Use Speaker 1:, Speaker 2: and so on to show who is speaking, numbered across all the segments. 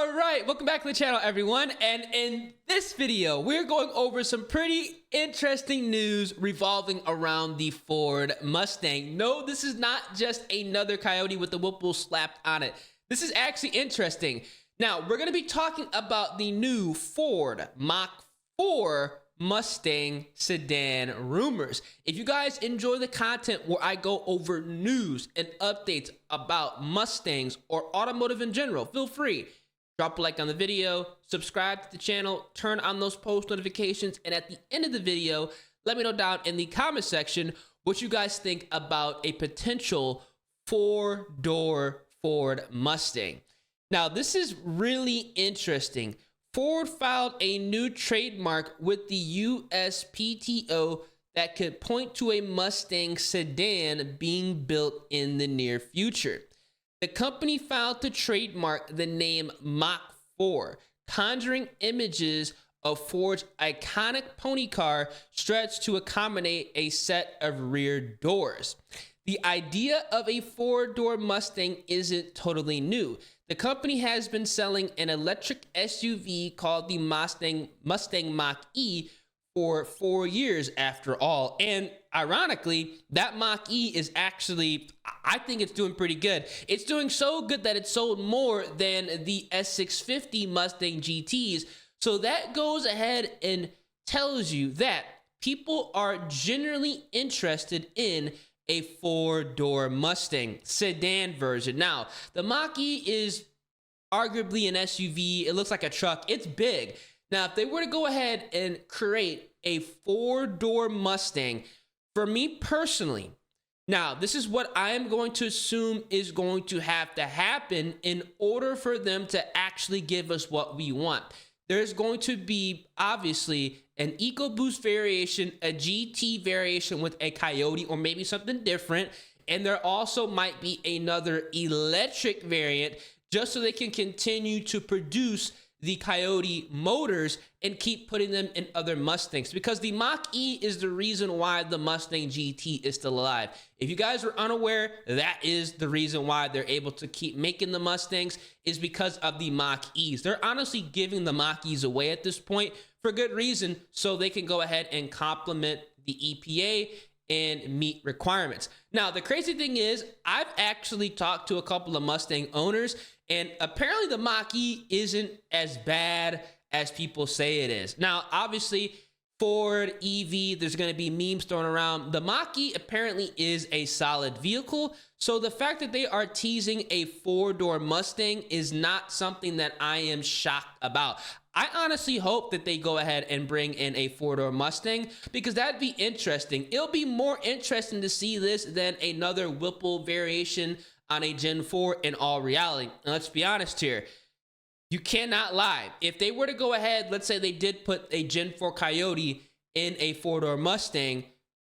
Speaker 1: All right, welcome back to the channel, everyone. And in this video, we're going over some pretty interesting news revolving around the Ford Mustang. No, this is not just another Coyote with the Whipple slapped on it. This is actually interesting. Now, we're going to be talking about the new Ford Mach-4 Mustang sedan rumors. If you guys enjoy the content where I go over news and updates about Mustangs or automotive in general, feel free. Drop a like on the video, subscribe to the channel, turn on those post notifications, and at the end of the video, let me know down in the comment section what you guys think about a potential four-door Ford Mustang. Now, this is really interesting. Ford filed a new trademark with the USPTO that could point to a Mustang sedan being built in the near future. The company filed to trademark the name Mach-4, conjuring images of Ford's iconic pony car stretched to accommodate a set of rear doors. The idea of a four-door Mustang isn't totally new. The company has been selling an electric SUV called the Mustang Mach-e for 4 years after all. And ironically, that Mach-e is actually, I think it's doing pretty good. It's doing so good that it sold more than the S650 Mustang GTs. So that goes ahead and tells you that people are generally interested in a four-door Mustang sedan version. Now, the Mach-e is arguably an SUV. It looks like a truck. It's big. Now, if they were to go ahead and create a four-door Mustang, for me personally, now, this is what I am going to assume is going to have to happen in order for them to actually give us what we want. There's going to be, obviously, an EcoBoost variation, a GT variation with a Coyote or maybe something different. And there also might be another electric variant just so they can continue to produce the Coyote motors and keep putting them in other Mustangs, because the Mach-e is the reason why the Mustang GT is still alive. If you guys are unaware, that is the reason why they're able to keep making the Mustangs, is because of the Mach-es. They're honestly giving the Mach-es away at this point for good reason, so they can go ahead and complement the EPA and meet requirements. Now, the crazy thing is, I've actually talked to a couple of Mustang owners, and apparently the Mach-e isn't as bad as people say it is. Now, obviously, Ford, EV, there's going to be memes thrown around. The Mach-e apparently is a solid vehicle. So the fact that they are teasing a four-door Mustang is not something that I am shocked about. I honestly hope that they go ahead and bring in a four-door Mustang, because that'd be interesting. It'll be more interesting to see this than another Whipple variation on a Gen 4 in all reality. And let's be honest here. You cannot lie. If they were to go ahead, let's say they did put a Gen 4 Coyote in a four-door Mustang,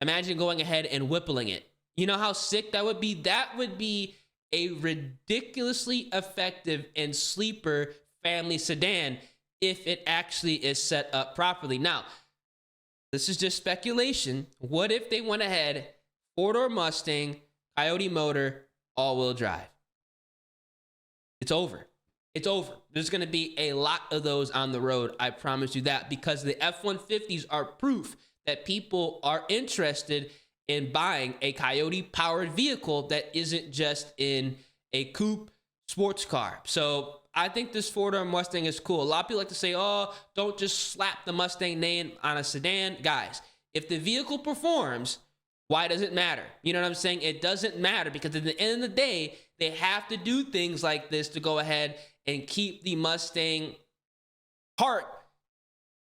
Speaker 1: imagine going ahead and whippling it. You know how sick that would be? That would be a ridiculously effective and sleeper family sedan if it actually is set up properly. Now, this is just speculation. What if they went ahead, four-door Mustang, Coyote motor, all-wheel drive? It's over. It's over. There's going to be a lot of those on the road. I promise you that, because the F-150s are proof that people are interested in buying a Coyote-powered vehicle that isn't just in a coupe sports car. So I think this four-door Mustang is cool. A lot of people like to say, oh, don't just slap the Mustang name on a sedan. Guys, if the vehicle performs, why does it matter? You know what I'm saying? It doesn't matter, because at the end of the day, they have to do things like this to go ahead and keep the Mustang heart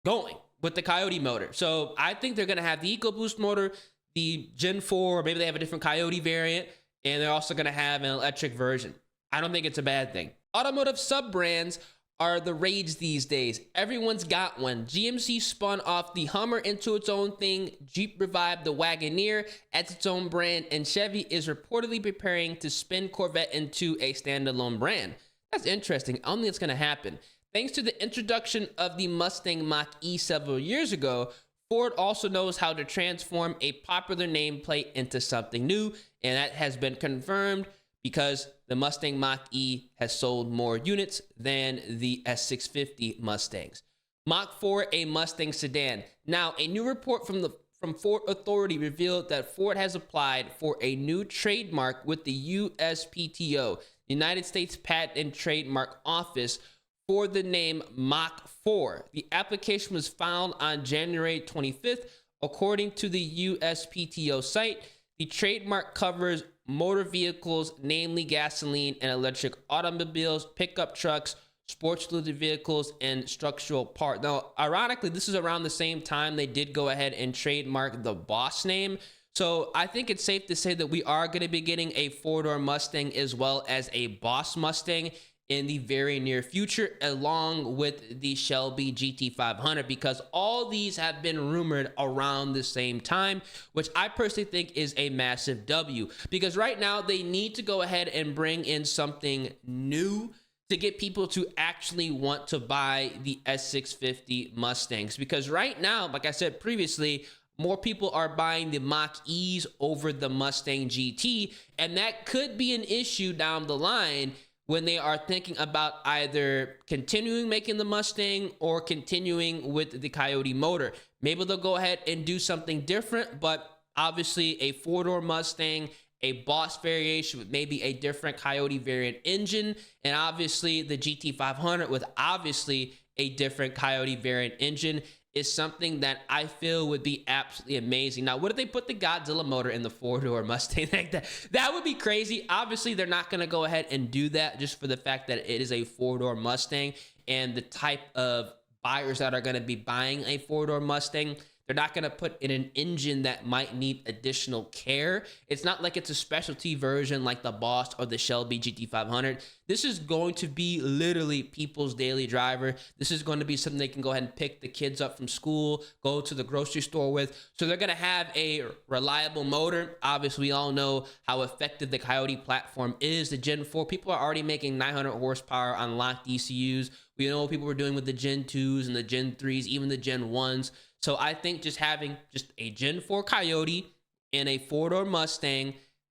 Speaker 1: going with the Coyote motor. So I think they're going to have the EcoBoost motor, the Gen 4, or maybe they have a different Coyote variant, and they're also going to have an electric version. I don't think it's a bad thing. Automotive sub-brands are the rage these days. Everyone's got one. GMC spun off the Hummer into its own thing. Jeep revived the Wagoneer as its own brand, and Chevy is reportedly preparing to spin Corvette into a standalone brand. That's interesting. I don't think it's going to happen. Thanks to the introduction of the Mustang Mach-e several years ago, Ford also knows how to transform a popular nameplate into something new, and that has been confirmed because the Mustang Mach-E has sold more units than the S650 Mustangs. Mach-4, a Mustang sedan. Now, a new report from Ford Authority revealed that Ford has applied for a new trademark with the USPTO, United States Patent and Trademark Office, for the name Mach-4. The application was filed on January 25th. According to the USPTO site, the trademark covers motor vehicles, namely gasoline and electric automobiles, pickup trucks, sports-related vehicles, and structural parts. Now, ironically, this is around the same time they did go ahead and trademark the Boss name. So I think it's safe to say that we are going to be getting a four-door Mustang as well as a Boss Mustang in the very near future, along with the Shelby GT500, because all these have been rumored around the same time, which I personally think is a massive W, because right now they need to go ahead and bring in something new to get people to actually want to buy the S650 Mustangs. Because right now, like I said previously, more people are buying the Mach-E's over the Mustang GT, and that could be an issue down the line when they are thinking about either continuing making the Mustang or continuing with the Coyote motor. Maybe they'll go ahead and do something different, but obviously a four-door Mustang, a Boss variation with maybe a different Coyote variant engine, and obviously the GT500 with obviously a different Coyote variant engine is something that I feel would be absolutely amazing. Now, what if they put the Godzilla motor in the four-door Mustang like that? That would be crazy. Obviously, they're not going to go ahead and do that just for the fact that it is a four-door Mustang, and the type of buyers that are going to be buying a four-door Mustang, they're not going to put in an engine that might need additional care. It's not like it's a specialty version like the Boss or the Shelby GT500. This is going to be literally people's daily driver. This is going to be something they can go ahead and pick the kids up from school, go to the grocery store with. So they're going to have a reliable motor. Obviously, we all know how effective the Coyote platform is. The Gen 4, people are already making 900 horsepower on locked ECUs. We know what people were doing with the Gen 2s and the Gen 3s, even the Gen 1s. So I think just having just a Gen 4 Coyote and a four-door Mustang,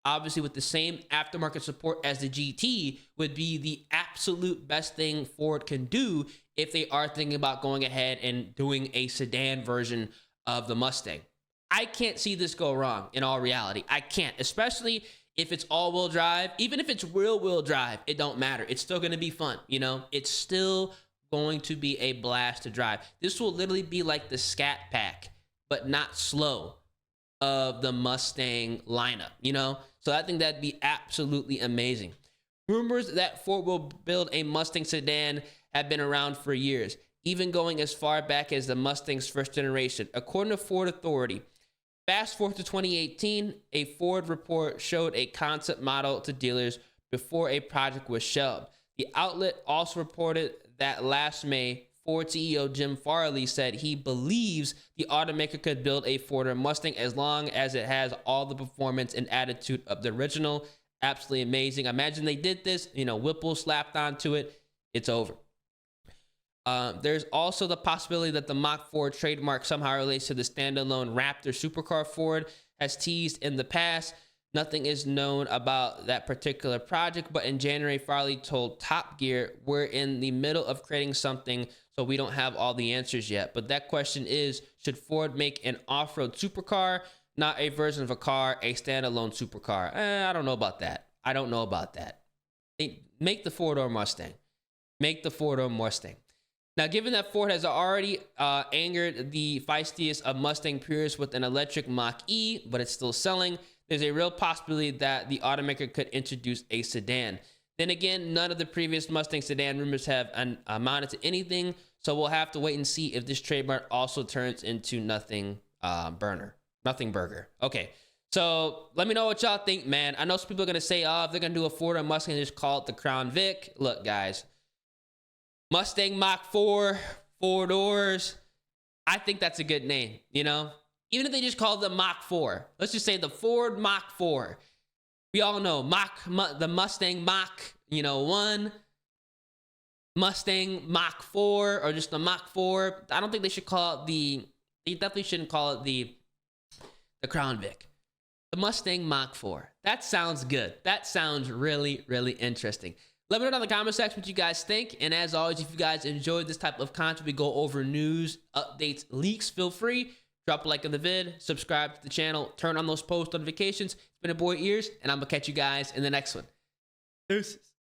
Speaker 1: obviously with the same aftermarket support as the GT, would be the absolute best thing Ford can do if they are thinking about going ahead and doing a sedan version of the Mustang. I can't see this go wrong in all reality. I can't, especially if it's all-wheel drive. Even if it's rear-wheel drive, it don't matter. It's still going to be fun, you know? It's still going to be a blast to drive. This will literally be like the Scat Pack, but not slow, of the Mustang lineup, you know? So I think that'd be absolutely amazing. Rumors that Ford will build a Mustang sedan have been around for years, even going as far back as the Mustang's first generation. According to Ford Authority, fast forward to 2018, a Ford report showed a concept model to dealers before a project was shelved. The outlet also reported that last May, Ford CEO Jim Farley said he believes the automaker could build a Ford Mustang as long as it has all the performance and attitude of the original. Absolutely amazing. Imagine they did this, you know, Whipple slapped onto it, it's over. There's also the possibility that the Mach-4 trademark somehow relates to the standalone Raptor supercar Ford has teased in the past. Nothing is known about that particular project, but in January, Farley told Top Gear, we're in the middle of creating something, so we don't have all the answers yet. But that question is, should Ford make an off-road supercar, not a version of a car, a standalone supercar? I don't know about that. I don't know about that. Make the four-door Mustang. Make the four-door Mustang. Now, given that Ford has already angered the feistiest of Mustang purists with an electric Mach-E, but it's still selling, there's a real possibility that the automaker could introduce a sedan. Then again, none of the previous Mustang sedan rumors have amounted to anything, so we'll have to wait and see if this trademark also turns into nothing burger. Okay, so let me know what y'all think, man. I know some people are going to say, oh, if they're going to do a Ford or Mustang, just call it the Crown Vic. Look, guys, Mustang Mach-4, four doors, I think that's a good name, you know? Even if they just call it the Mach-4, let's just say the Ford Mach-4. We all know the Mustang Mach, 1, Mustang Mach-4, or just the Mach-4. I don't think they should call it they definitely shouldn't call it the Crown Vic. the Mustang Mach-4. That sounds good. That sounds really, really interesting. Let me know down in the comment section what you guys think. And as always, if you guys enjoyed this type of content, we go over news, updates, leaks, feel free. Drop a like on the vid, subscribe to the channel, turn on those post notifications. It's been a boy Ears, and I'm going to catch you guys in the next one. Deuces.